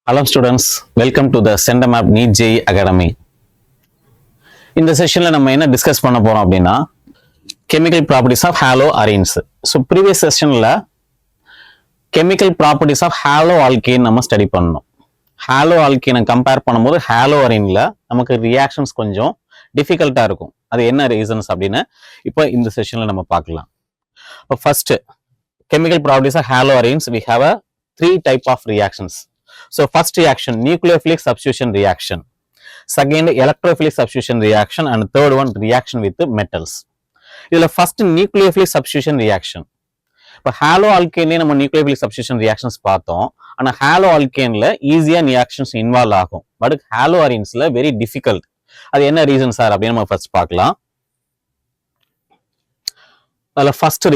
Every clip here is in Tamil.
Hello students, welcome to the CenterMap NEET JEE Academy. இந்த செஷன்ல நம்ம என்ன டிஸ்கஸ் பண்ண போறோம் அப்படின்னா chemical properties of haloarenes. So previous sessionல chemical properties of haloalkane நம்ம ஸ்டடி பண்ணோம். haloalkane கம்பேர் பண்ணும்போது haloareneல நமக்கு ரியாக்ஷன்ஸ் கொஞ்சம் டிஃபிகல்ட்டா இருக்கும். அது என்ன ரீசன்ஸ் அப்படின்னு இப்போ இந்த செஷன்ல நம்ம பார்க்கலாம். இப்போ first chemical properties of haloarenes we have a three type of reactions. So first reaction, nucleophilic substitution reaction. Second, electrophilic substitution reaction. And third one, reaction with metals. இதுல first nucleophilic substitution reaction. இப்போ haloalkane நம்ம nucleophilic substitution reactions பார்த்தோம். ஆனா haloalkaneல ஈஸியா reactions இன்வால்வ் ஆகும். பட் haloarenesல வெரி டிஃபிகல்ட். அது என்ன ரீசன் சார் அப்படின்னு நம்ம ஃபர்ஸ்ட் பார்க்கலாம். அதில் first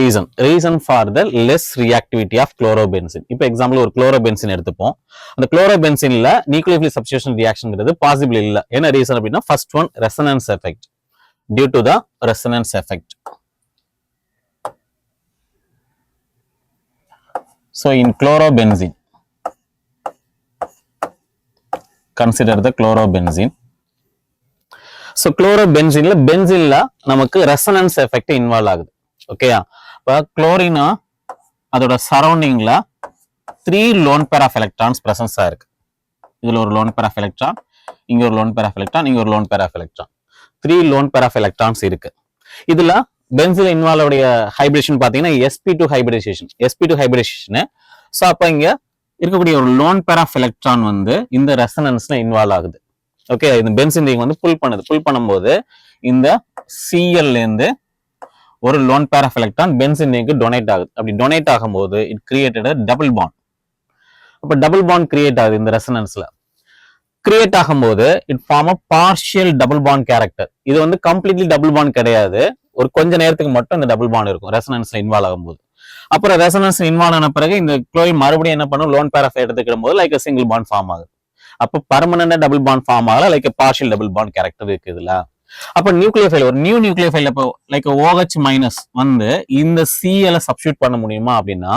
reason for the less reactivity of chlorobenzene. இப்போ எக்ஸாம்பிள் ஒரு குளோரோபென்சின் எடுத்துப்போம். அந்த குளோரோபென்சின்ல நியூக்ளியோஃபிலிக் சப்ஸ்டிடியூஷன் ரியாக்ஷன்ங்கிறது பாசிபிள் இல்லை. என்ன ரீசன் அப்படின்னா first one resonance effect. Due to the resonance effect. So in chlorobenzene consider the chlorobenzene. So குளோரோபென்சின்ல பென்சின்ல நமக்கு ரெசனன்ஸ் எஃபெக்ட் இன்வால்வ் ஆகுது. ஓகேயா? இப்போ குளோரினா அதோட சரௌண்டிங்ல 3 லோன் பேர் ஆஃப் எலக்ட்ரான்ஸ் பிரசன்ஸா இருக்கு. இதுல ஒரு லோன் பேர் ஆஃப் எலக்ட்ரான், இங்க ஒரு லோன் பேர் ஆஃப் எலக்ட்ரான், இங்க ஒரு lone pair of electron. 3 lone pair of electrons இருக்கு. இதுல பென்சில் இன்வால்வ் உடைய ஹைபிரிடேஷன் பாத்தீங்கன்னா sp2 hybridisation. sp2 hybridisation. So அப்ப இங்க இருக்கக்கூடிய ஒரு லோன் பேர் ஆஃப் எலக்ட்ரான் வந்து இந்த ரெசனன்ஸ்ல இன்வால்வ் ஆகுது. ஓகே, இந்த பென்சின் ரிங் வந்து புல் பண்ணுது. புல் பண்ணும்போது இந்த Cl இருந்து ஒரு lone pair of electron benzene ரிங்க்கு டொனேட் ஆகுது. அப்படி டொனேட் ஆகும்போது இட் கிரியேட்டட் டபுள் பாண்ட். அப்ப டபுள் பாண்ட் கிரியேட் ஆகுது. இந்த ரெசனன்ஸ்ல கிரியேட் ஆகும்போது it form a partial double bond character. இது வந்து கம்ப்ளீட்லி டபுள் பாண்ட் கிடையாது. ஒரு கொஞ்ச நேரத்துக்கு மட்டும் இந்த டபுள் பாண்ட் இருக்கும் ரெசனன்ஸ்ல இன்வால்வ் ஆகும்போது. அப்புறம் ரெசனன்ஸ் இன்வால்வ் ஆன பிறகு இந்த குளோரின் மறுபடியும் என்ன பண்ணும், லோன் பேர் ஆஃப் எடுத்துக்கிடும் போது லைக் சிங்கிள் பாண்ட் ஃபார்ம் ஆகுது. அப்போ பர்மனன்ட் டபுள் பாண்ட் ஃபார்ம் ஆகல, like partial double bond character இருக்கு இதுல. அப்ப நியூக்ளியோஃபைல் ஒரு நியூ நியூக்ளியோஃபைல் இப்போ லைக் OH மைனஸ் வந்து இந்த Cl சப்ஸ்டியூட் பண்ண முடியுமா அப்படின்னா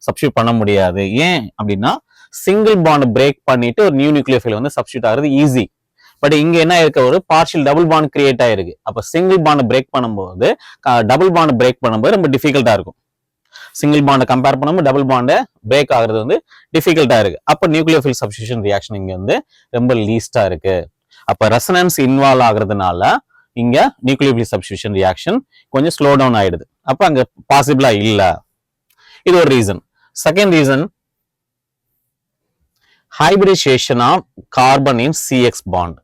சப்ஸ்டியூட் பண்ண முடியாது. ஏன் அப்படின்னா சிங்கிள் பாண்ட் பிரேக் பண்ணிட்டு ஒரு நியூ நியூக்ளியோஃபைல் வந்து சப்ஸ்டியூட் ஆகுறது ஈஸி. பட் இங்க என்ன இருக்க, ஒரு பார்ஷியல் டபுள் பாண்ட் கிரியேட் ஆயிருக்கு. அப்ப சிங்கிள் பாண்ட் பிரேக் பண்ணும்போது டபுள் பாண்ட் பிரேக் பண்ணும்போது ரொம்ப டிஃபிகல்ட்டா இருக்கும். சிங்கிள் பாண்டை கம்பேர் பண்ணும்போது டபுள் பாண்டை பிரேக் ஆகுறது வந்து டிஃபிகல்ட்டா இருக்கு. அப்ப நியூக்ளியோஃபைல் சப்ஸ்டிடியூஷன் ரியாக்ஷன் இங்க வந்து ரொம்ப லீஸ்டா இருக்கு. அப்ப ரெசனன்ஸ் இன்வால்வ் ஆகுறதுனால இங்க நியூக்ளியோஃபிலிக் சப்ஸ்டிடியூஷன் ரியாக்ஷன் கொஞ்சம் ஸ்லோ டவுன் ஆயிடுது. அப்ப அங்க பாசிபிளா இல்ல. இது ஒரு reason. Second reason, hybridization of carbon in CX bond.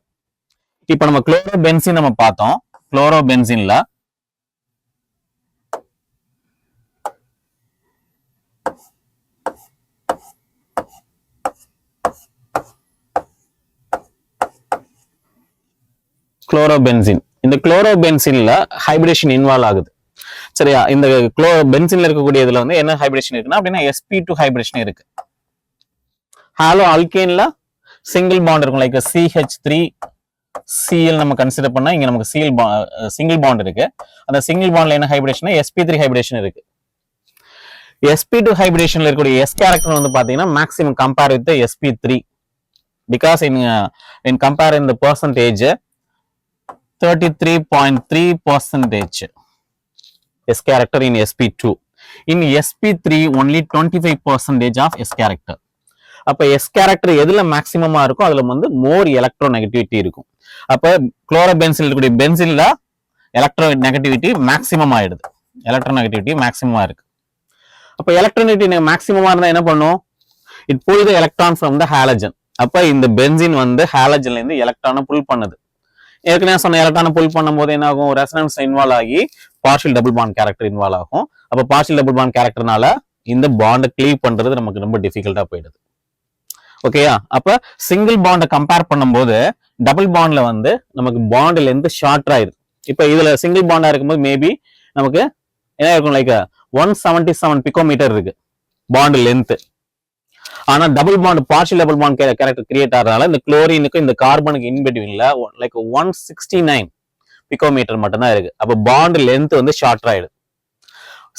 இப்ப நம்ம குளோரோபென்சின் நம்ம பார்த்தோம். குளோரோபென்சின்ல குளோரோபென்சின், இந்த குளோரோபென்சின்ல ஹைபிரிடேஷன் இன்வால்வ் ஆகுது. சரியா? இந்த பென்சின்ல இருக்கக்கூடிய இதுல வந்து என்ன ஹைபிரிடேஷன் இருக்குன்னா அப்படின்னா sp2 ஹைபிரிடேஷன் இருக்கு. ஹாலோ அல்கேன்ல சிங்கிள் பாண்ட் இருக்கும். லைக் CH3Cl நம்ம கன்சிடர் பண்ணா இங்க நமக்கு சிங்கிள் பாண்ட் இருக்கு. அந்த சிங்கிள் பாண்ட்ல என்ன ஹைபிரிடேஷன், sp3 ஹைபிரிடேஷன் இருக்கு. sp2 ஹைபிரிடேஷன்ல இருக்கக்கூடிய S கேரக்டர் வந்து பாத்தீங்கன்னா maximum compare with sp3 because in compare in the percentage 33.3% S character in sp2. In sp3 only 25% of S character. அப்ப S character எதுல மேக்ஸிமமா இருக்கும் அதுல வந்து மோர் எலக்ட்ரோ நெகட்டிவிட்டி இருக்கும். அப்ப குளோரோபென்சில் இருக்கக்கூடிய பென்சின்ல எலக்ட்ரோ நெகட்டிவிட்டி மேக்ஸிமம் ஆயிடுது. எலக்ட்ரோ நெகட்டிவிட்டி மேக்ஸிமமா இருக்கு. அப்ப எலக்ட்ரோ நெகட்டிவிட்டி மேக்ஸிமமா இருந்தா என்ன பண்ணும், it pull the electron from the halogen. அப்ப இந்த பென்சின் வந்து ஹாலஜன்ல இருந்து எலக்ட்ரானை புல் பண்ணுது. ஏற்கனவே சொன்ன எலக்ட்ரானை புல் பண்ணும்போது என்ன ஆகும், ரெசனன்ஸ் இன்வால்வ் ஆகி partial double bond character involve ஆகும். அப்ப பார்ஷியல் டபுள் பாண்ட் கேரக்டர்னால இந்த பாண்டை கிளீவ் பண்றது நமக்கு ரொம்ப டிஃபிகல்ட்டா போயிடுது. ஓகேயா? அப்ப சிங்கிள் பாண்டை கம்பேர் பண்ணும்போது டபுள் பாண்ட்ல வந்து நமக்கு பாண்ட் லென்த் ஷார்ட் ஆயிருது. இப்ப இதுல சிங்கிள் பாண்டா இருக்கும்போது மேபி நமக்கு என்ன இருக்கும், லைக் 177 பிகோமீட்டர் இருக்கு பாண்ட் லென்த். ஆனா double bond partial double bond character create ஆகிறதுனால இந்த குளோரினுக்கு இந்த கார்பனுக்கு இன்பிட்வீன்ல லைக் 169 பிகோமீட்டர் மட்டும் தான் இருக்கு. அப்ப பாண்ட் லென்த் வந்து ஷார்ட் ஆயிடுது.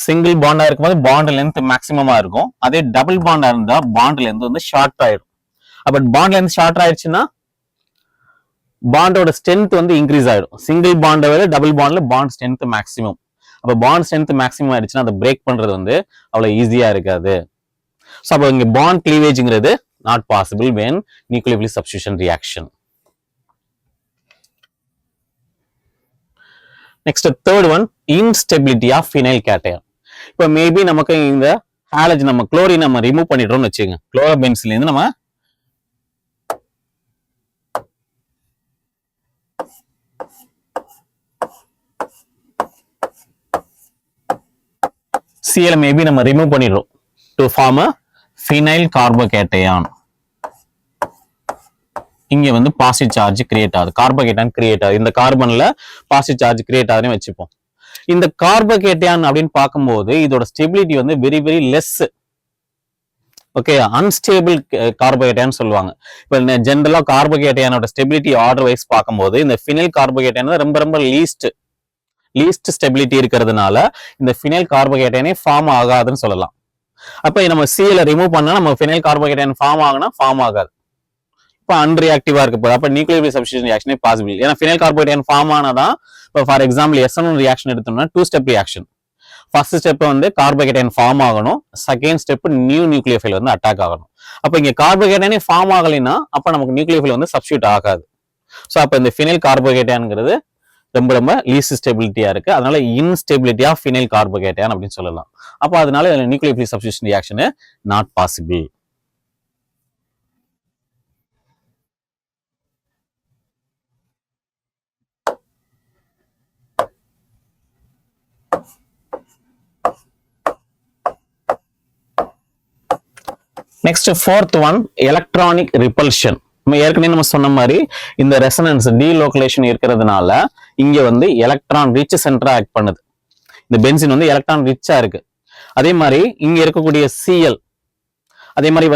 சிங்கிள் பாண்டா இருக்கும்போது பாண்ட் லென்த் மேக்ஸிமமா இருக்கும். அதே டபுள் பாண்டா இருந்தா பாண்ட் லென்த் வந்து ஷார்ட் ஆயிடும். அப்ப பாண்ட் லென்த் ஷார்ட் ஆயிடுச்சுன்னா பாண்டோட ஸ்ட்ரென்த் வந்து இன்க்ரீஸ் ஆயிடும். சிங்கிள் பாண்டை விட டபுள் பாண்ட்ல பாண்ட் ஸ்ட்ரென்த் மேக்ஸிமம். அப்ப பாண்ட் ஸ்ட்ரென்த் மேக்ஸிமம் ஆயிடுச்சுன்னா அதை பிரேக் பண்றது வந்து அவ்வளவு ஈஸியா இருக்காது. ஸோ அப்போ இங்க பாண்ட் கிளீவேஜ்ங்கிறது not possible when nucleophilic substitution reaction. Next third one, instability of phenyl cation. இப்போ மேபி நமக்கு இந்த ஹாலஜன் நம்ம குளோரின் நம்ம ரிமூவ் பண்ணிடுறோம்னு வச்சுக்கோங்க. குளோரோபென்சின்ல இருந்து நம்ம Cl மேபி நம்ம ரிமூவ் பண்ணிடுறோம் to form a phenyl carbocation. இங்க வந்து பாசிட்டிவ் சார்ஜ் கிரியேட் ஆகுது, கார்போகேட்டையான் கிரியேட் ஆகுது. இந்த கார்பன்ல பாசிட்டிவ் சார்ஜ் கிரியேட் ஆகுதுன்னு வச்சுப்போம். இந்த கார்போகேட்டையான் அப்படின்னு பார்க்கும்போது இதோட ஸ்டெபிலிட்டி வந்து very very less. Okay, unstable கார்போகேட்டையான் சொல்லுவாங்க. இப்போ ஜென்ரலா கார்போகேட்டையானோட ஸ்டெபிலிட்டி ஆர்டர் வைஸ் பார்க்கும்போது இந்த ஃபினைல் கார்போகேட்டையான் ரொம்ப ரொம்ப லீஸ்ட் ஸ்டெபிலிட்டி இருக்கிறதுனால இந்த ஃபினைல் கார்போகேட்டையானே ஃபார்ம் ஆகாதுன்னு சொல்லலாம். அப்ப நம்ம Cl ரிமூவ் பண்ணா நம்ம ஃபினைல் கார்போகேட்டையான் ஃபார்ம் ஆகுனா ஃபார்ம் ஆகாது. இப்போ அன்ரியாக்டிவா இருக்க போகுது. அப்ப நியூக்ளியோபிலிக் சப்ஸ்டிடியூஷன் ரியாக்ஷனே பாசிபிள். ஏன்னா ஃபினைல் கார்போகேட்டையான் ஃபார்ம் ஆனாதான். இப்போ ஃபார் எக்ஸாம்பிள் SN1 ரியாக்ஷன் எடுத்தோம்னா 2 ஸ்டெப் ரியாக்ஷன். ஃபர்ஸ்ட் ஸ்டெப் வந்து கார்போகேட்டையான் ஃபார்ம் ஆகணும், செகண்ட் ஸ்டெப் நியூக்ளியோஃபைல் வந்து அட்டாக் ஆகணும். அப்ப இங்க கார்போகேட்டையானே ஃபார்ம் ஆகலைன்னா அப்ப நமக்கு நியூக்ளியோஃபைல் வந்து சப்ஸ்டியூட் ஆகாது. ஸோ அப்ப இந்த ஃபினைல் கார்போகேட்டையான்ங்கிறது ரொம்ப ரொம்ப லீஸ்ட் ஸ்டெபிலிட்டியா இருக்கு. அதனால இன்ஸ்டெபிலிட்டி ஆஃப் ஃபினைல் கார்போகேட்டையான் அப்படின்னு சொல்லலாம். அப்போ அதனால nucleophilic substitution reaction not possible. Next fourth one, electronic repulsion. நம்ம ஏற்கனவே நம்ம சொன்ன மாதிரி இந்த ரெசனன்ஸ் டீலோகலேஷன் இருக்கிறதுனால இங்க வந்து எலக்ட்ரான் ரிச் சென்டரா ஆக்ட் பண்ணுது. இந்த பென்சின் வந்து எலக்ட்ரான் ரிச்சா இருக்கு. அதே மாதிரி இங்க இருக்கக்கூடிய Cl, அதே மாதிரி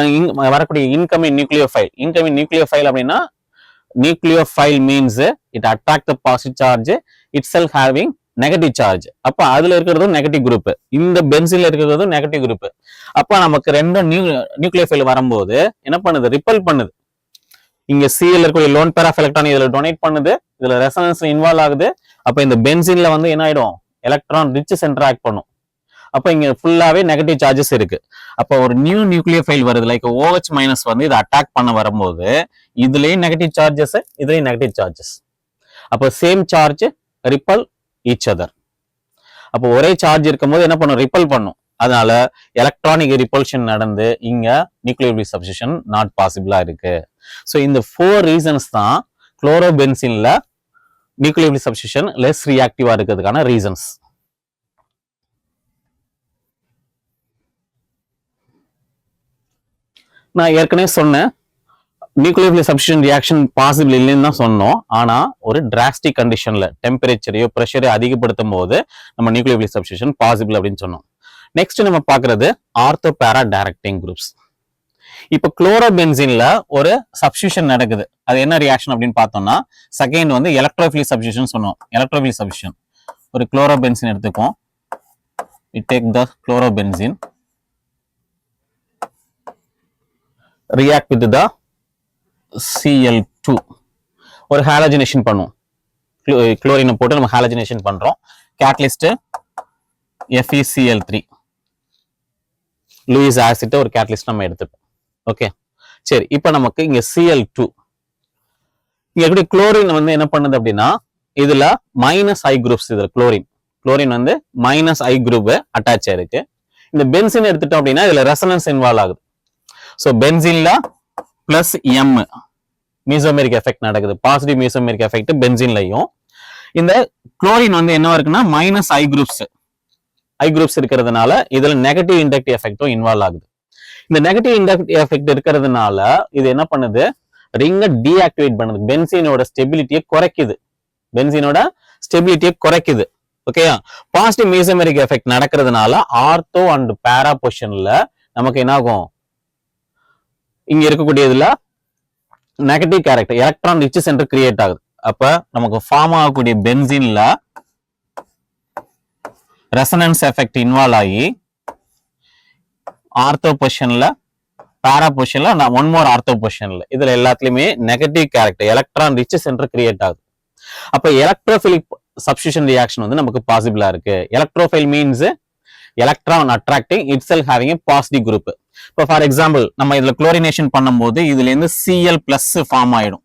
வரக்கூடிய இன்கமிங் நியூக்ளியோஃபைல் அப்படின்னா nucleophile means it attract the positive charge it self having negative charge. அப்ப அதுல இருக்கிறதும் நெகட்டிவ் குரூப், இந்த பென்சின்ல இருக்கிறதும் நெகட்டிவ் குரூப். அப்ப நமக்கு ரெண்டும் நியூக்ளியோஃபைல் வரும்போது என்ன பண்ணுது, ரிப்பல் பண்ணுது. இங்க Cl இருக்கக்கூடிய லோன் பேர் ஆஃப் எலக்ட்ரான் இதுல டொனேட் பண்ணுது, இதுல ரெசனன்ஸ் இன்வால்வ் ஆகுது. அப்ப இந்த பென்சின்ல வந்து என்ன ஆயிடும், எலக்ட்ரான் ரிச் சென்டர் ஆக்ட் பண்ணும். அப்ப இங்க ஃபுல்லாவே நெகட்டிவ் சார்ஜஸ் இருக்கு. அப்ப ஒரு நியூக்ளியோஃபைல் வருது லைக் OH மைனஸ் வந்து இதை அட்டாக் பண்ண வரும்போது இதுலயும் நெகட்டிவ் சார்ஜஸ், இதுலயும் நெகட்டிவ் சார்ஜஸ். அப்ப same charge ripple each other. அப்போ ஒரே சார்ஜ் இருக்கும்போது என்ன பண்ணும், ரிப்பல் பண்ணும். அதனால எலக்ட்ரானிக் ரிப்பல்ஷன் நடந்து இங்க நியூக்ளியோபிலிக் சப்ஸ்டிடியூஷன் நாட் பாசிபிளா இருக்கு. ஸோ இந்த 4 ரீசன்ஸ் தான் குளோரோபென்சின்ல நியூக்ளியோபிலிக் சப்ஸ்டிடியூஷன் லெஸ் ரியாக்டிவா இருக்கிறதுக்கான ரீசன்ஸ். நான் ஏற்கனவே சொன்னேன் நியூக்ளியோபிலிக் சப்ஸ்டிடியூஷன் ரியாக்ஷன் பாசிபிள் இல்லைன்னு தான் சொன்னோம். ஆனா ஒரு டிராஸ்டிக் கண்டிஷன்ல டெம்பரேச்சரையோ பிரஷரையோ அதிகப்படுத்தும் போது நம்ம நியூக்ளியோபிலிக் சப்ஸ்டிடியூஷன் பாசிபிள் அப்படின்னு சொன்னோம். நெக்ஸ்ட் நம்ம பாக்குறது ஆர்த்தோ பேரா டைரக்டிங் குரூப்ஸ். இப்போ குளோரோபென்சின்ல ஒரு சப்ஸ்டிடியூஷன் நடக்குது. அது என்ன ரியாக்ஷன் அப்படின்னு பார்த்தோம்னா செகண்ட் வந்து எலக்ட்ரோஃபிலிக் சப்ஸ்டிடியூஷன் சொன்னோம். எலக்ட்ரோஃபிலிக் சப்ஸ்டிடியூஷன் ஒரு chlorobenzene எடுத்துக்கோம். we take the chlorobenzene react with the Cl2 ஒரு ஹாலஜனேஷன் பண்ணுவோம். குளோரினை போட்டு நம்ம ஹாலஜனேஷன் பண்றோம். கேட்டலிஸ்ட் FeCl3 லூயிஸ் ஆசிட் ஒரு கேட்டலிஸ்ட் நம்ம எடுத்துப்போம். ஓகே சரி, இப்போ நமக்கு இங்க Cl2 இங்க எப்படி குளோரின் வந்து என்ன பண்ணுது அப்படின்னா இதுல -I குரூப்ஸ், இதுல குளோரின் வந்து -I குரூப் அட்டாச் ஆயிருக்கு. இந்த பென்சின் எடுத்துட்டோம் அப்படின்னா இதுல ரெசனன்ஸ் இன்வால்வ் ஆகுது. ஸோ பென்சின்ல +M மீசோமெரிக் எஃபெக்ட் நடக்குது. பாசிட்டிவ் மீசோமெரிக் எஃபெக்ட் பென்சின்லையும். இந்த குளோரின் வந்து என்ன இருக்குன்னா -I குரூப்ஸ் இருக்கிறதுனால இதுல நெகட்டிவ் இண்டக்டிவ் எஃபெக்டும் இன்வால்வ் ஆகுது. இந்த நெகட்டிவ் இண்டக்டிவ் எஃபெக்ட் இருக்கிறதுனால இது என்ன பண்ணுது, ரிங்கை டீஆக்டிவேட் பண்ணுது, பென்சீனோட ஸ்டெபிலிட்டியை குறைக்குது. ஓகேயா, பாசிட்டிவ் மீசோமெரிக் எஃபெக்ட் நடக்கிறதுனால ஆர்த்தோ அண்ட் பேரா பொசிஷன்ல நமக்கு என்ன ஆகும், இங்க இருக்கக்கூடியதுல negative character electron rich centre create ஆகுது. அப்ப நமக்கு ஃபார்ம் ஆகக்கூடிய பென்சீன்ல ரெசனன்ஸ் எஃபெக்ட் இன்வால்வ் ஆகி ஆர்த்தோ பொசிஷன்ல பேரா பொசிஷன்ல ஒன் மோர் ஆர்த்தோ பொசிஷன்ல இதுல எல்லாத்துலயுமே negative character electron rich centre create ஆகுது. அப்ப எலக்ட்ரோஃபிலிக் சப்ஸ்டியூஷன் ரியாக்ஷன் வந்து நமக்கு பாசிபிளா இருக்கு. Electrophile means electron attracting itself having a positive group. இப்போ ஃபார் எக்ஸாம்பிள் நம்ம இதுல குளோரினேஷன் பண்ணும்போது இதுல இருந்து Cl பிளஸ் ஃபார்ம் ஆயிடும்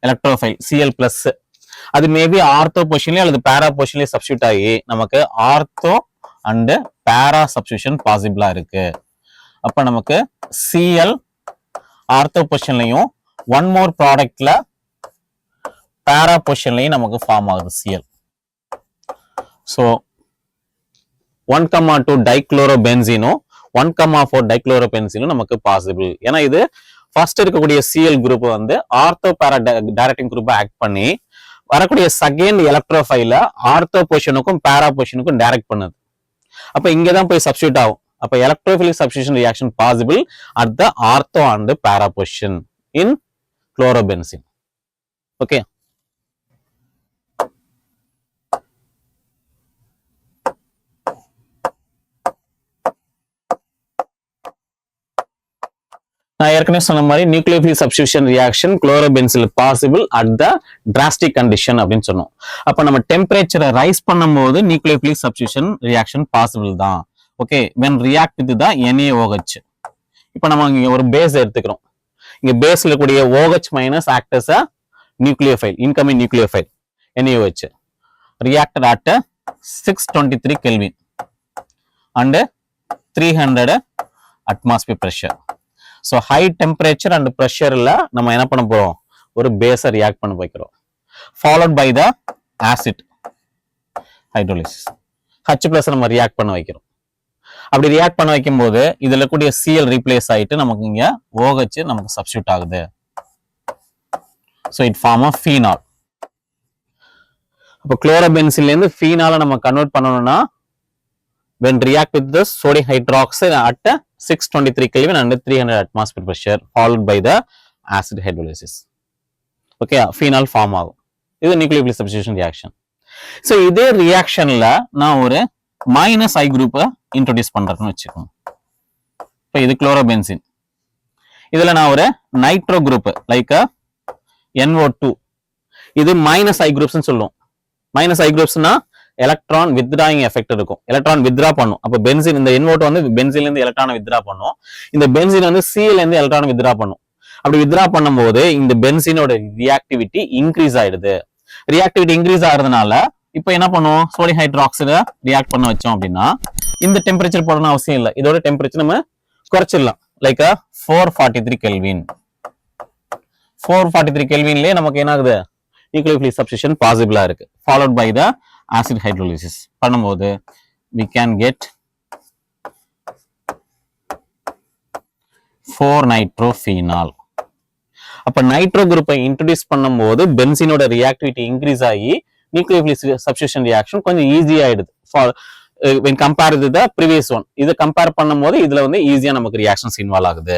எலக்ட்ரோஃபைல் Cl பிளஸ். அது மேபி ஆர்த்தோ பொசிஷன்லயே அல்லது பேரா பொசிஷன்லயே சப்ஸ்டியூட் ஆகி நமக்கு ஆர்த்தோ அண்ட் பேரா சப்ஸ்டியூஷன் பாசிபிளா இருக்கு. அப்ப நமக்கு Cl ஆர்த்தோ பொசிஷன்லயும் ஒன் மோர் ப்ராடக்ட்ல பேரா பொசிஷன்லயும் நமக்கு ஃபார்ம் ஆகுது Cl. ஸோ 1,2 டைக்ளோரோபென்சீனும் 1,4 டைக்ளோரோபென்சீனும் நமக்கு பாசிபிள். ஏன்னா இது ஃபர்ஸ்ட் இருக்கக்கூடிய Cl குரூப் வந்து ஆர்த்தோ பேரா டைரக்டிங் குரூப்பை ஆக்ட் பண்ணி வரக்கூடிய செகண்ட் எலக்ட்ரோஃபைல ஆர்த்தோ பொசிஷனுக்கும் பேரா பொசிஷனுக்கும் டைரக்ட் பண்ணுது. அப்ப இங்கதான் போய் சப்ஸ்டியூட் ஆகும். அப்ப electrophilic substitution reaction possible at the ortho and para position in chlorobenzene. Okay, நான் ஏற்கனவே சொன்ன மாதிரி நியூக்ளியோஃபிலிக் சப்ஸ்டியூஷன் ரியாக்ஷன் குளோரோபென்சில் possible at the drastic condition அப்படின்னு சொன்னோம். அப்ப நம்ம டெம்பரேச்சரை ரைஸ் பண்ணும்போது நியூக்ளியோஃபிலிக் சப்ஸ்டியூஷன் ரியாக்ஷன் பாசிபிள் தான். Okay, when react with the NaOH. இப்போ நம்ம இங்க ஒரு பேஸ் எடுத்துக்கிறோம். இங்க பேஸ்ல கூடிய OH minus act as a nucleophile, incoming nucleophile NaOH reacted at 623 Kelvin and 300 atmosphere pressure. So high temperature and pressure ல நம்ம என்ன பண்ண போறோம், ஒரு பேஸை ரியாக்ட் பண்ண வைக்கிறோம். followed by the acid hydrolysis. H+ நம்ம ரியாக்ட் பண்ண வைக்கிறோம். அப்படி ரியாக்ட் பண்ண வைக்கும் போது இதுல கூடிய Cl ரீப்ளேஸ் ஆயிட்டு நமக்கு இங்க OH நமக்கு சப்ஸ்டியூட் ஆகுது. So it form a phenol. அப்ப குளோரோபென்சீன்ல இருந்து phenol நம்ம கன்வெர்ட் பண்ணனும்னா when react with the sodium hydroxide at 623 Kelvin and 300 atmosphere pressure followed by the acid hydrolysis. Okay, phenol form ஆகும். இது நியூக்ளியோஃபிலிக் சப்ஸ்டியூஷன் ரியாக்ஷன். சோ இதே ரியாக்ஷன்ல நான் ஒரு மைனஸ் I குரூப்பை இன்ட்ரோடியூஸ் பண்றேன்னு வச்சுக்கோங்க. இப்போ இது குளோரோபென்சீன். இதுல நான் ஒரு நைட்ரோ குரூப் லைக் NO2. இது மைனஸ் I குரூப்ஸ்னு சொல்லுவோம். மைனஸ் I குரூப்ஸ்னா எலக்ட்ரான் வித்ராயிங் எஃபெக்ட் இருக்கும். எலக்ட்ரான் வித்ரா பண்ணும். அப்ப பென்சீன் இந்த NO2 வந்து பென்சீன்ல இருந்து எலக்ட்ரானை வித்ரா பண்ணும். இந்த பென்சீன் வந்து Cl இருந்து எலக்ட்ரானை வித்ரா பண்ணும். அப்படி வித்ரா பண்ணும்போது இந்த பென்சீனோட ரியாக்டிவிட்டி இன்க்ரீஸ் ஆயிடுது. ரியாக்டிவிட்டி இன்க்ரீஸ் ஆகுறதுனால இப்போ என்ன பண்ணுவோம், சோடியம் ஹைட்ராக்சைட ரியாக்ட் பண்ண வச்சோம் அப்படின்னா இந்த டெம்பரேச்சர் போடணும் அவசியம் இல்லை. இதோட டெம்பரேச்சர் நம்ம குறைச்சிடலாம். Like 443 kelvin. 443 கெல்வின்லயே நமக்கு என்ன ஆகுது, நியூக்ளியோஃபிலிக் சப்ஸ்டியூஷன் பாசிபிளா இருக்கு. Followed by the acid hydrolysis பண்ணும்போது we can get 4-nitrophenol. அப்ப நைட்ரோ குரூப்பை இன்ட்ரோடியூஸ் பண்ணும்போது பென்சீனோட ரியாக்டிவிட்டி இன்க்ரீஸ் ஆகி நியூக்ளியோஃபிலிக் சப்ஸ்டியூஷன் ரியாக்ஷன் கொஞ்சம் ஈஸி ஆயிடுது. when compared with the previous one, இதை கம்பேர் பண்ணும்போது இதுல வந்து ஈஸியா நமக்கு ரியாக்ஷன்ஸ் இன்வால்வ் ஆகுது.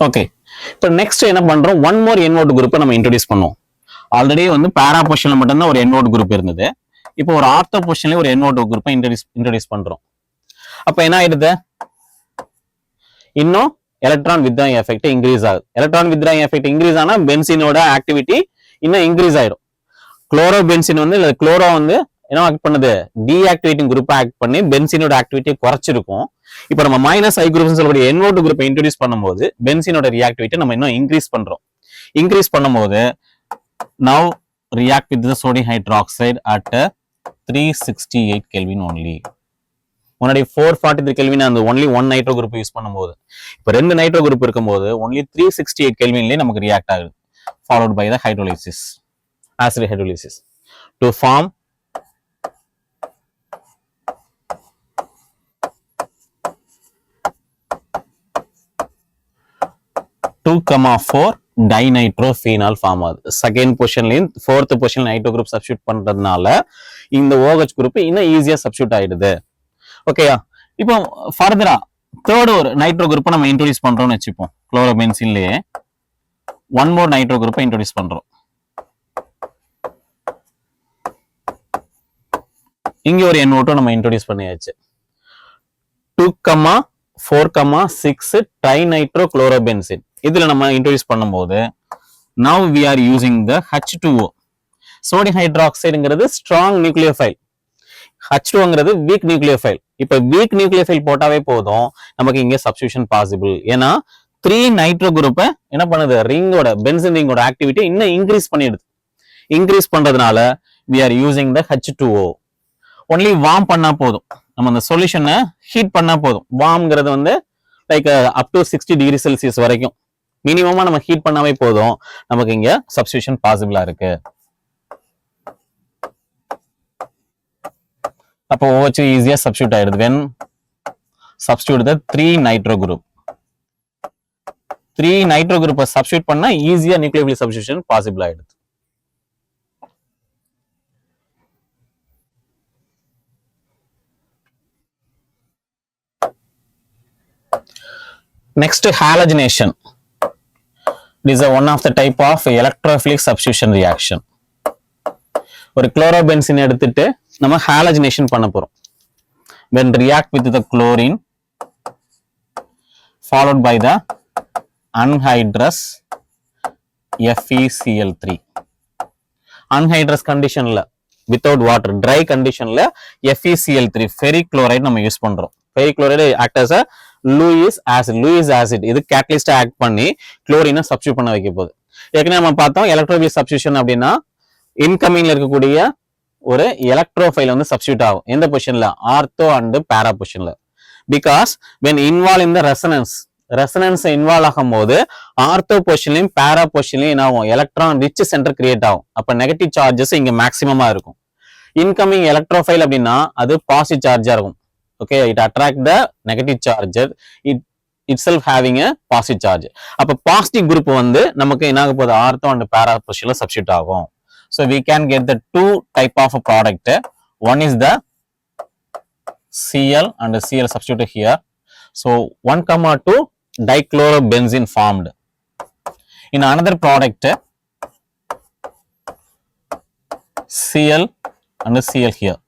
ஓகே, இப்போ நெக்ஸ்ட் என்ன பண்றோம், ஒன் மோர் NO2 குரூப்பை நம்ம இன்ட்ரோடியூஸ் பண்ணுவோம். ஆல்ரெடி வந்து பேரா பொசிஷன்ல மட்டும்தான் ஒரு NO2 குரூப் இருந்தது. இப்போ ஒரு ஆர்த்தோ பொசிஷன்ல ஒரு NO2 குரூப்பை இன்ட்ரோடியூஸ் பண்றோம். அப்ப என்ன ஆயிடுது, இன்னும் எலக்ட்ரான் வித்ராயிங் எஃபெக்ட் இன்க்ரீஸ் ஆகுது. எலக்ட்ரான் வித்ராயிங் எஃபெக்ட் இன்க்ரீஸ் ஆனா பென்சீனோட ஆக்டிவிட்டி இன்னும் இன்க்ரீஸ் ஆயிடும். குளோரோ பென்சீன் வந்து குளோரோ வந்து என்ன ஆக்ட் பண்ணுது, டீஆக்டிவேட்டிங் குரூப் ஆக்ட் பண்ணி பென்சீனோட ஆக்டிவிட்டியை குறைச்சிருக்கும். இப்போ நம்ம மைனஸ் I குரூப் சொல்லக்கூடிய NO2 குரூப்பை இன்ட்ரோடியூஸ் பண்ணும்போது பென்சீனோட ரியாக்டிவிட்டி நம்ம இன்னும் இன்க்ரீஸ் பண்றோம். இன்க்ரீஸ் பண்ணும்போது now react with the sodium hydroxide at 368 Kelvin only. முன்னாடி 443 Kelvin அந்த only one nitro group use பண்ணும்போது, இப்போ ரெண்டு நைட்ரோ குரூப் இருக்கும்போது only 368 Kelvinலயே நமக்கு ரியாக்ட் ஆகுது. followed by the hydrolysis, acid hydrolysis to form 2,4 dinitrophenol form ஆகுது. செகண்ட் பொசிஷன்லயும் fourth position nitro group substitute பண்றதுனால இந்த OH குரூப் இன்னும் ஈஸியா சப்ஸ்டியூட் ஆயிடுது. ஓகேயா, இப்போ ஃபர்தரா தேர்ட் ஒரு நைட்ரோ குரூப்பை நம்ம இன்ட்ரோடியூஸ் பண்றோம்னு வச்சுப்போம். குளோரோபென்சீன்லயே ஒன் மோர் நைட்ரோ குரூப்பை இன்ட்ரோடியூஸ் பண்றோம். இங்க ஒரு NO2 நம்ம இன்ட்ரோடியூஸ் பண்ணியாச்சு. 2,4,6 ட்ரைநைட்ரோகுளோரோபென்சீன் இதுல நம்ம இன்ட்ரோடியூஸ் பண்ணும்போது now we are using the H2O. Sodium ஹைட்ராக்சைடுங்கிறது ஸ்ட்ராங் நியூக்ளியோஃபைல், H2ங்கிறது வீக் நியூக்ளியோஃபைல். இப்ப வீக் நியூக்ளியோஃபைல் போட்டாவே போதும் நமக்கு இங்க சப்ஸ்டிடியூஷன் பாசிபிள். ஏன்னா 3 நைட்ரோ குரூப்பை என்ன பண்ணுது, ரிங்கோட பென்சீன் ரிங்கோட ஆக்டிவிட்டி இன்னும் இன்க்ரீஸ் பண்ணிடுது. இன்க்ரீஸ் பண்றதுனால we are using the H2O. Only warm பண்ணா போதும், நம்ம அந்த சொல்யூஷனை ஹீட் பண்ணா போதும். வார்ம்ங்கிறது வந்து like up to 60 degree Celsius வரைக்கும் மினிமமா நம்ம ஹீட் பண்ணாவே போதும், நமக்கு இங்க சப்ஸ்டிடியூஷன் பாசிபிளா இருக்கு. அப்போ OH ஈஸியா சப்ஸ்டிடியூட் ஆயிடுது. when substitute the 3 nitro group 3 nitro group substitute பண்ணா ஈஸியா நியூக்ளியோஃபிலிக் சப்ஸ்டிடியூஷன் பாசிபிள் ஆயிடுது. Next, halogenation. It is one of the type of electrophilic substitution reaction. ஒரு குளோரோபென்சீன் எடுத்துட்டு நம்ம ஹாலஜினேஷன் பண்ண போறோம். When react with the chlorine followed by the anhydrous FeCl3. Anhydrous conditionல without water dry conditionல FeCl3 ferric chloride நம்ம யூஸ் பண்றோம். ferric chloride act as a Lewis acid. இது கேட்டலிஸ்டா ஆக்ட் பண்ணி குளோரினை சப்ஸ்டிடியூட் பண்ண வைக்க போகுது. ஏற்கனவே நம்ம பார்த்தோம் எலக்ட்ரோஃபிலிக் சப்ஸ்டிடியூஷன் அப்படின்னா இன்கமிங்ல இருக்கக்கூடிய ஒரு எலக்ட்ரோஃபைல் வந்து சப்ஸ்டிடியூட் ஆகும். எந்த பொசிஷன்ல, ஆர்த்தோ அண்ட் பேரா பொசிஷன்ல. Because when involved in the resonance involve ஆகும் போது ஆர்த்தோ பொசிஷன்லயும் பேரா பொசிஷன்லயும் என்ன ஆகும், எலக்ட்ரான் ரிச் சென்டர் கிரியேட் ஆகும். அப்ப நெகட்டிவ் சார்ஜஸ் இங்க மேக்சிமமா இருக்கும். இன்கமிங் எலக்ட்ரோஃபைல் அப்படின்னா அது பாசிட்டிவ் சார்ஜா இருக்கும். Okay, it attract the negative charge, it itself having a positive charge. அப்ப பாசிட்டிவ் குரூப் வந்து நமக்கு என்ன ஆக போகுது, ஆர்த்தோ அண்ட் பேரா பொசிஷன்ல சப்ஸ்டிடியூட் ஆகும். So we can get the two type of a product. One is the Cl and Cl substituted here. So 1,2 dichlorobenzene formed. In another product Cl and Cl here.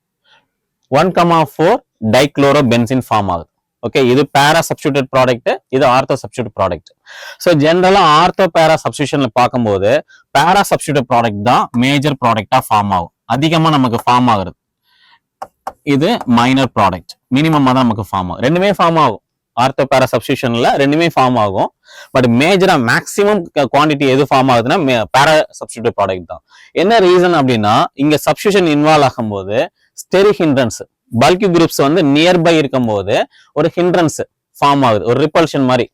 1,4 டைக்ளோரோபென்சீன் form ஆகுது. ஓகே, இது பேரா சப்ஸ்டிடியூட் ப்ராடக்ட், இது ஆர்த்தோ சப்ஸ்டிடியூட் ப்ராடக்ட். ஸோ ஜென்ரலா ஆர்த்தோ பேரா சப்ஸ்டிடியூஷன்ல பார்க்கும்போது பேரா சப்ஸ்டிடியூட் ப்ராடக்ட் தான் மேஜர் ப்ராடக்டா ஃபார்ம் ஆகும், அதிகமா நமக்கு ஃபார்ம் ஆகுறது. இது மைனர் ப்ராடக்ட், மினிமமா தான் நமக்கு ஃபார்ம் ஆகும். ரெண்டுமே ஃபார்ம் ஆகும், ஆர்த்தோ பேரா சப்ஸ்டிடியூஷன்ல ரெண்டுமே ஃபார்ம் ஆகும். பட் மேஜரா மேக்ஸிமம் குவான்டிட்டி எது ஃபார்ம் ஆகுதுன்னா பேரா சப்ஸ்டிடியூட் ப்ராடக்ட் தான். என்ன ரீசன் அப்படின்னா இங்க சப்ஸ்டிடியூஷன் இன்வால்வ் ஆகும் போது ஸ்டெரிக் ஹிண்ட்ரன்ஸ், பல்கி குரூப்ஸ் வந்து நியர்பை இருக்கும் போது ஒரு ஹிண்ட்ரன்ஸ் ஃபார்ம் ஆகுது, ஒரு ரிப்பல்ஷன் மாதிரி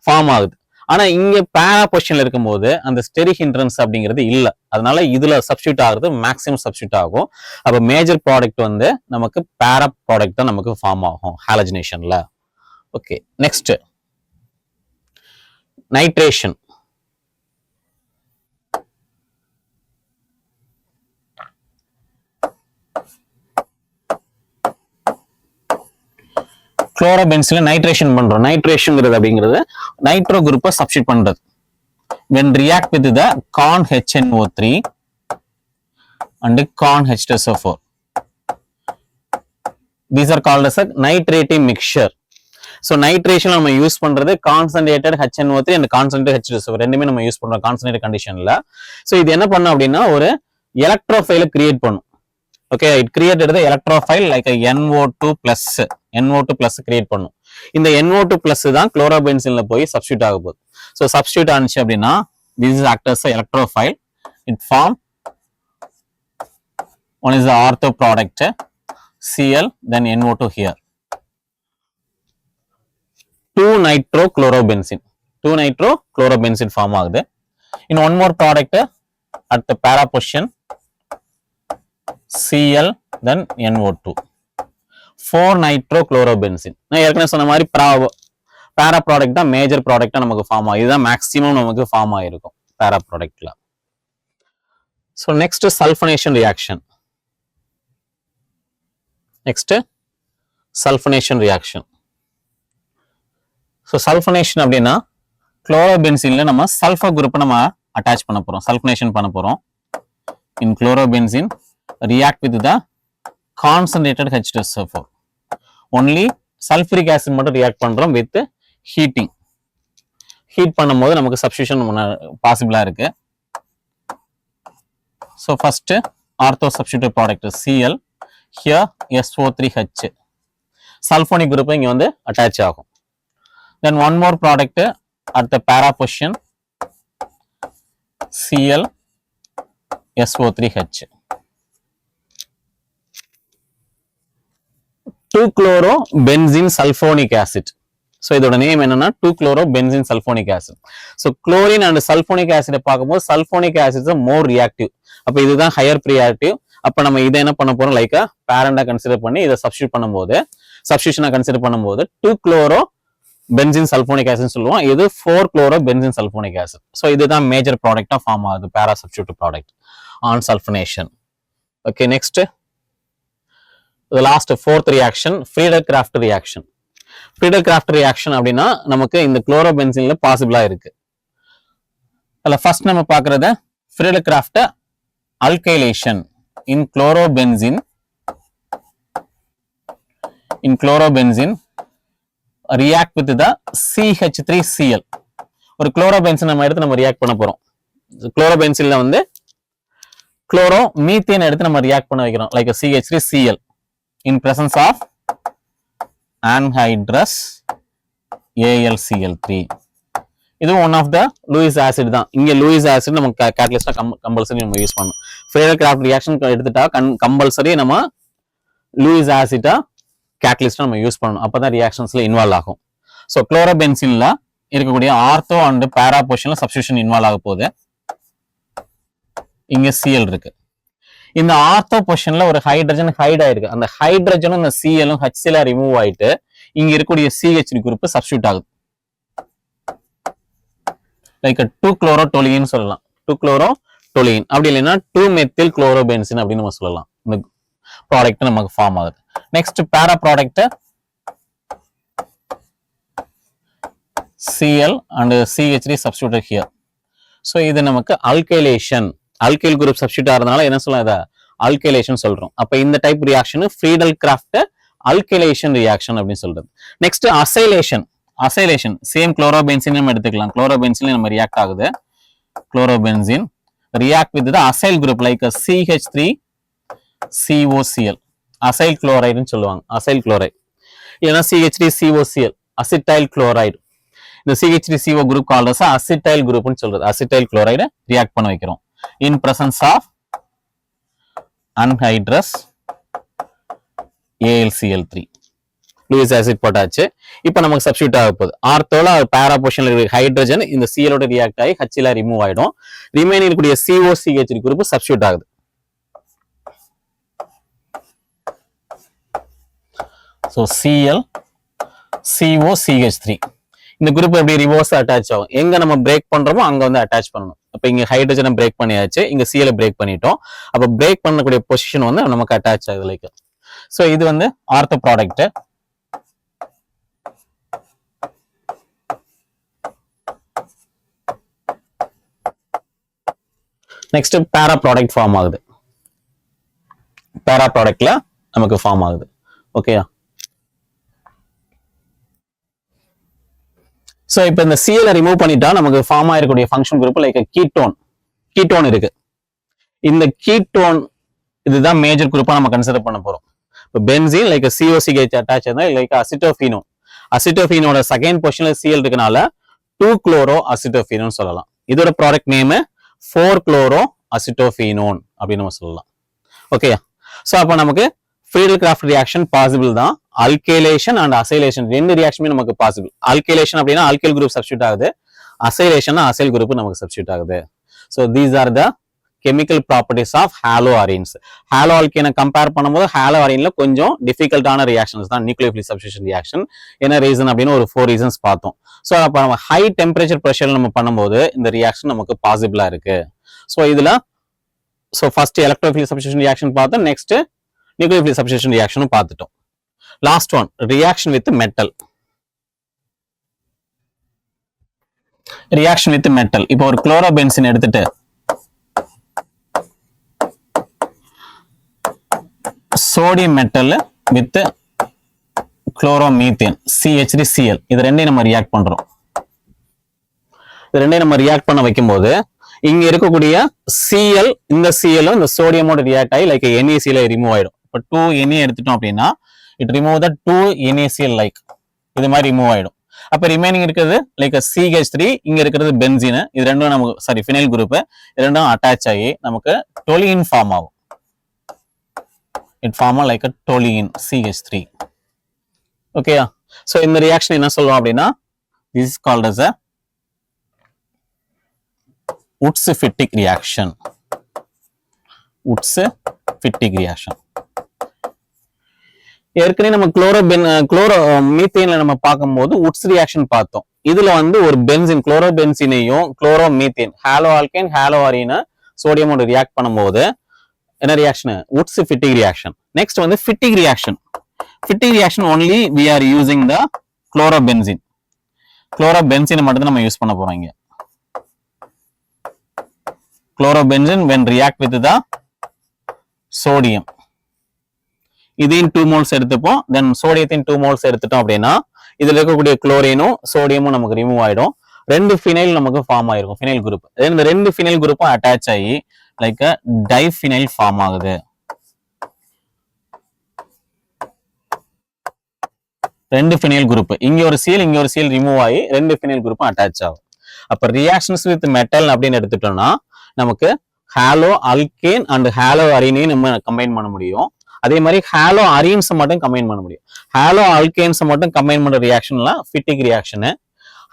ஃபார்ம் ஆகுது. ஆனா இங்க பேரா பொசிஷன்ல இருக்கும்போது அந்த ஸ்டெரிக் ஹிண்ட்ரன்ஸ் அப்படிங்கிறது இல்ல, அதனால இதுல சப்ஸ்டிடியூட் ஆகுறது மேக்ஸிமம் சப்ஸ்டிடியூட் ஆகும். அப்ப மேஜர் ப்ராடக்ட் வந்து நமக்கு பேரா ப்ராடக்ட் தான் நமக்கு ஃபார்ம் ஆகும் ஹாலஜினேஷன்ல. Okay, next nitration. குளோரோபென்சீன்ல நைட்ரேஷன் பண்றோம். நைட்ரேஷன்ங்கிறது அப்படிங்கிறது நைட்ரோ குரூப்பை சப்ஸ்டிடியூட் பண்றது. when react with the con HNO3 and con H2SO4, these are called as a nitrating mixture. So nitration நம்ம யூஸ் பண்றது concentrated HNO3 and concentrated H2SO4 ரெண்டுமே நம்ம யூஸ் பண்றோம் கான்சன்ட்ரேட்டட் கண்டிஷன்ல. ஸோ இது என்ன பண்ணும் அப்படின்னா ஒரு எலக்ட்ரோஃபைலை கிரியேட் பண்ணும். Okay, it created the electrophile like a NO2 plus create பண்ணும். இந்த NO2 plus தான் குளோரோபென்சீன்ல போய் சப்ஸ்டிடியூட் ஆக போகுது. So substitute ஆனிச்சு அப்படின்னா this is act as a electrophile. It form one is the ortho product Cl, then NO2 here. 2 nitrochlorobenzene form ஆகுது. In one more product at the para position Cl, then NO2. 4 nitrochlorobenzene. நான் ஏற்கனவே சொன்ன மாதிரி பேரா ப்ராடக்ட் தான் மேஜர் ப்ராடக்டா நமக்கு ஃபார்ம் ஆகும். இதுதான் மேக்ஸிமம் நமக்கு ஃபார்ம் ஆயிருக்கும் பேரா ப்ராடக்ட்ல. So next sulphonation reaction. Next sulphonation reaction. So sulphonation அப்படின்னா குளோரோபென்சீன்ல நம்ம சல்ஃபர் குரூப்பை நம்ம அட்டாச் பண்ண போறோம், சல்ஃபனேஷன் பண்ண போறோம். In chlorobenzene react with the concentrated H2SO4. Only sulphuric acid மட்டும் ரியாக்ட் பண்றோம் வித் ஹீட்டிங். ஹீட் பண்ணும்போது நமக்கு சப்ஸ்டியூஷன் பாசிபிளா இருக்கு. So first ortho substitute product Cl, here SO3H, sulphonic group இங்க வந்து அட்டாச் ஆகும். Then one more product at the para position, Cl SO3H. 2-chlorobenzene sulfonic acid. So இதோட நேம் என்னன்னா 2-chlorobenzene sulfonic acid. So chlorine and sulfonic acid பார்க்கும்போது sulfonic acid is more reactive. அப்ப இதுதான் ஹையர் ப்ரியாரிட்டி. அப்ப நம்ம இதை என்ன பண்ண போறோம், லைக் பேரண்டா கன்சிடர் பண்ணி இதை சப்ஸ்டியூஷனா கன்சிடர் பண்ணும்போது 2-chlorobenzene sulfonic acid சொல்லுவோம். இது 4-chlorobenzene sulfonic acid. So இதுதான் மேஜர் ப்ராடக்டா ஃபார்ம் ஆகுது para substitute product on sulphonation. Okay, next the last fourth reaction, Friedel-Crafts reaction. Friedel-Crafts reaction அப்படின்னா நமக்கு இந்த குளோரோபென்சீன்ல பாசிபிளா இருக்கு. அதுல ஃபர்ஸ்ட் நம்ம பார்க்கறது Friedel-Crafts alkylation in chlorobenzene. In chlorobenzene react with the CH3Cl. ஒரு குளோரோபென்சீன் நம்ம எடுத்து நம்ம ரியாக்ட் பண்ண போறோம். குளோரோபென்சீன்ல வந்து குளோரோ மீத்தேன் எடுத்து நம்ம ரியாக்ட் பண்ண வைக்கிறோம், like CH3Cl in presence of anhydrous AlCl3. இது one of the Lewis acid தான். இங்க லூயிஸ் ஆசிட் நம்ம கேட்டலிஸ்டா கம்பல்சரி நம்ம யூஸ் பண்ணணும். Friedel-Crafts ரியாக்ஷன் எடுத்துட்டா கம்பல்சரி நம்ம லூயிஸ் ஆசிட்டா கேட்டலிஸ்டா நம்ம யூஸ் பண்ணணும். அப்பதான் ரியாக்ஷன்ஸ்ல இன்வால்வ் ஆகும். ஸோ குளோரோபென்சீன்ல இருக்கக்கூடிய ஆர்த்தோ அண்ட் பேரா பொசிஷன்ல சப்ஸ்டியூஷன் இன்வால்வ் ஆக போகுது. இங்க Cl இருக்கு. இந்த ஆர்த்தோ பொசிஷன்ல ஒரு ஹைட்ரஜன் ஹைட் ஆயிருக்கு. அந்த ஹைட்ரஜனும் இந்த Cl-ம் HCl ரிமூவ் ஆயிட்டு இங்க இருக்கக்கூடிய CH குரூப் சப்ஸ்டியூட் ஆகுது. லைக் 2-chlorotoluene சொல்லலாம். 2-chlorotoluene அப்படி இல்லைன்னா 2-methyl-chlorobenzene அப்படின்னு நம்ம சொல்லலாம். இந்த ப்ராடக்ட் நமக்கு ஃபார்ம் ஆகுது. நெக்ஸ்ட் பேரா product Cl and CH3 substituted here. So இது நமக்கு அல்கைலேஷன், அல்கைல் குரூப் சப்ஸ்டியூட் ஆகிறதுனால என்ன சொல்லலாம், இதை அல்கைலேஷன் சொல்றோம். அப்ப இந்த type reaction Friedel-Crafts alkylation reaction அப்படின்னு சொல்றது. Next acylation. Acylation same chlorobenzene நம்ம எடுத்துக்கலாம். குளோரோபென்சீன் நம்ம ரியாக்ட் ஆகுது. Chlorobenzene react with the acyl group like CH3COCl, acyl குளோரைடுன்னு சொல்லுவாங்க. அசைல் குளோரைடு இல்லைன்னா CH3COCl, அசிட்டைல் குளோரைடு. இந்த CH3CO குரூப் கால்ட் அசிட்டைல் குரூப்னு சொல்றது. அசிட்டைல் குளோரைடு ரியாக்ட் பண்ண வைக்கிறோம் in presence of anhydrous AlCl3. Lewis acid போட்டாச்சு. இப்போ நமக்கு சப்ஸ்டியூட் ஆக போகுது. ஆர்த்தோல பேரா பொசிஷன்ல இருக்கிற ஹைட்ரஜன் இந்த Cl ஓட ரியாக்ட் ஆகி HCl ரிமூவ் ஆயிடும். ரிமைனிங் இருக்கக்கூடிய COCH குரூப் சப்ஸ்டியூட் ஆகுது. ஸோ Cl COCH3 இந்த குரூப் எப்படி ரிவர்ஸ் அட்டாச் ஆகும், எங்க நம்ம பிரேக் பண்றோமோ அங்க வந்து அட்டாச் பண்ணணும். அப்ப இங்க ஹைட்ரஜனை பிரேக் பண்ணியாச்சு, இங்க Cl பிரேக் பண்ணிட்டோம். அப்ப பிரேக் பண்ணக்கூடிய பொசிஷன் வந்து நமக்கு அட்டாச் ஆகுது லைக். ஸோ இது வந்து ஆர்த்தோ ப்ராடக்ட். நெக்ஸ்ட் பேரா ப்ராடக்ட் ஃபார்ம் ஆகுது. பேரா ப்ராடக்ட்ல நமக்கு ஃபார்ம் ஆகுது. ஓகேயா? ஸோ இப்போ இந்த Cl ரிமூவ் பண்ணிட்டா நமக்கு ஃபார்ம் ஆயிருக்கூடிய function group like ketone. Ketone இருக்கு. இந்த கீட்டோன் இதுதான் மேஜர் குரூப்பா நம்ம கன்சிடர் பண்ண போறோம். இப்போ பென்சீன் லைக் COCH அட்டாச் ஆயிருந்தா லைக் அசிட்டோஃபீனோன். அசிட்டோஃபீனோட செகண்ட் பொசிஷன்ல Cl இருக்கனால 2-chloroacetophenone சொல்லலாம். இதோட ப்ராடக்ட் நேம் 4-chloroacetophenone அப்படின்னு நம்ம சொல்லலாம். ஓகேயா? ஸோ அப்போ நமக்கு Friedel-Crafts ரியாக்ஷன் பாசிபிள் தான். அல்கைலேஷன் அண்ட் அசைலேஷன் ரெண்டு ரியாக்ஷனுமே நமக்கு பாசிபிள். அல்கைலேஷன் அப்படின்னா அல்கைல் குரூப் சப்ஸ்டியூட் ஆகுது. அசைலேஷன் அசைல் குரூப் நமக்கு சப்ஸ்டியூட் ஆகுது. So these are the chemical properties of halo arenes. Halo ஆல்கேனை கம்பேர் பண்ணும்போது ஹாலோ அரீன்ல கொஞ்சம் டிஃபிகல்ட்டான ரியாக்ஷன்ஸ் தான் நியூக்ளியோஃபிலிக் சப்ஸ்டியூஷன் ரியாக்ஷன். என்ன ரீசன் அப்படின்னு ஒரு 4 ரீசன்ஸ் பார்த்தோம். ஸோ அப்போ நம்ம ஹை டெம்பரேச்சர் ப்ரெஷர் நம்ம பண்ணும்போது இந்த ரியாக்ஷன் நமக்கு பாசிபிளா இருக்கு. ஸோ இதுல ஃபர்ஸ்ட் எலக்ட்ரோஃபிலிக் சப்ஸ்டியூஷன் ரியாக்ஷன் பார்த்தோம். நெக்ஸ்ட் நியூக்ளியோஃபிலிக் சப்ஸ்டியூஷன் ரியாக்ஷனும் பார்த்துட்டோம். Last one reaction with metal. Reaction with metal. இப்போ ஒரு குளோரோபென்சின் எடுத்துட்டு sodium metal with chloromethane CH3Cl இது ரெண்டையும் நம்ம ரியாக்ட் பண்றோம். இது ரெண்டையும் நம்ம ரியாக்ட் பண்ண வைக்கும்போது இங்க இருக்கக்கூடிய Cl இந்த Cl இந்த சோடியமோட ரியாக்ட் ஆகி லைக் NaCl ரிமூவ் ஆயிடும். இப்போ 2Na எடுத்துட்டோம் அப்படின்னா it remove the 2NaCl like இது மாதிரி ரிமூவ் ஆயிடும். அப்ப ரிமைனிங் இருக்கிறது லைக் CH3, இங்க இருக்கிறது பென்சீன். இது ரெண்டும் நமக்கு சாரி ஃபினைல் குரூப், இது ரெண்டும் அட்டாச் ஆகி நமக்கு டொலியின் ஃபார்ம் ஆகும். It form like a toluene CH3. ஓகேயா? சோ இந்த ரியாக்ஷன் என்ன சொல்லுவோம் அப்படின்னா this is called as a Wurtz-Fittig reaction. Wurtz-Fittig reaction. ஏற்கனவே நம்ம குளோரோமீத்தேன்ல நம்ம பார்க்கும்போது உட்ஸ் ரியாக்ஷன் பார்த்தோம். இதுல வந்து ஒரு பென்சின் குளோரோபென்சினையும் குளோரோமீத்தேன் ஹாலோ ஆல்கேன் ஹாலோ அரீனை சோடியமோட ரியாக்ட் பண்ணும்போது என்ன ரியாக்ஷன்? Wurtz-Fittig reaction. நெக்ஸ்ட் வந்து Fittig reaction. Fittig reaction only we are using the chlorobenzene. Chlorobenzene மட்டும் தான் நம்ம யூஸ் பண்ண போறோம் இங்க. Chlorobenzene when react with the sodium. இதையும் 2 moles எடுத்துப்போம். தென் சோடியத்தையும் 2 moles எடுத்துட்டோம் அப்படின்னா இதுல இருக்கக்கூடிய குளோரினும் சோடியமும் நமக்கு ரிமூவ் ஆயிடும். 2 ஃபினைல் நமக்கு ஃபார்ம் ஆயிருக்கும், ஃபினைல் குரூப். இந்த 2 ஃபினைல் குரூப்பும் அட்டாச் ஆகி லைக் டைஃபினைல் ஃபார்ம் ஆகுது. 2 ஃபினைல் குரூப், இங்க ஒரு Cl இங்க ஒரு Cl ரிமூவ் ஆகி 2 ஃபினைல் குரூப்பும் அட்டாச் ஆகும். அப்ப ரியாக்ஷன்ஸ் வித் மெட்டல் அப்படின்னு எடுத்துட்டோம்னா நமக்கு ஹாலோ அல்கேன் அண்ட் ஹாலோ அரீனையும் நம்ம கம்பைன் பண்ண முடியும். அதே மாதிரி ஹாலோ அரீன்ஸ் மட்டும் கம்பைன் பண்ண முடியும். ஹாலோ அல்கேன்ஸ் மட்டும் கம்பைன் பண்ற ரியாக்ஷன்லாம் Fittig reaction.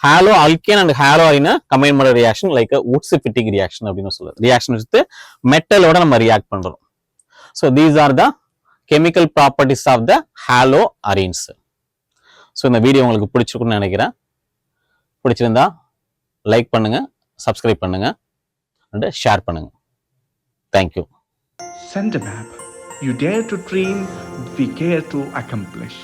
Halo alkane and halo அரீனை கம்பைன் பண்ற ரியாக்ஷன் லைக் Wurtz-Fittig reaction அப்படின்னு சொல்லுது. ரியாக்ஷன் வித் மெட்டலோட நம்ம ரியாக்ட் பண்றோம். So these are the chemical properties of the haloarenes. So இந்த வீடியோ உங்களுக்கு பிடிச்சிருக்குன்னு நினைக்கிறேன். பிடிச்சிருந்தா லைக் பண்ணுங்க, சப்ஸ்கிரைப் பண்ணுங்க அண்ட் ஷேர் பண்ணுங்க. Thank you. Sendermap. You dare to dream, we care to accomplish.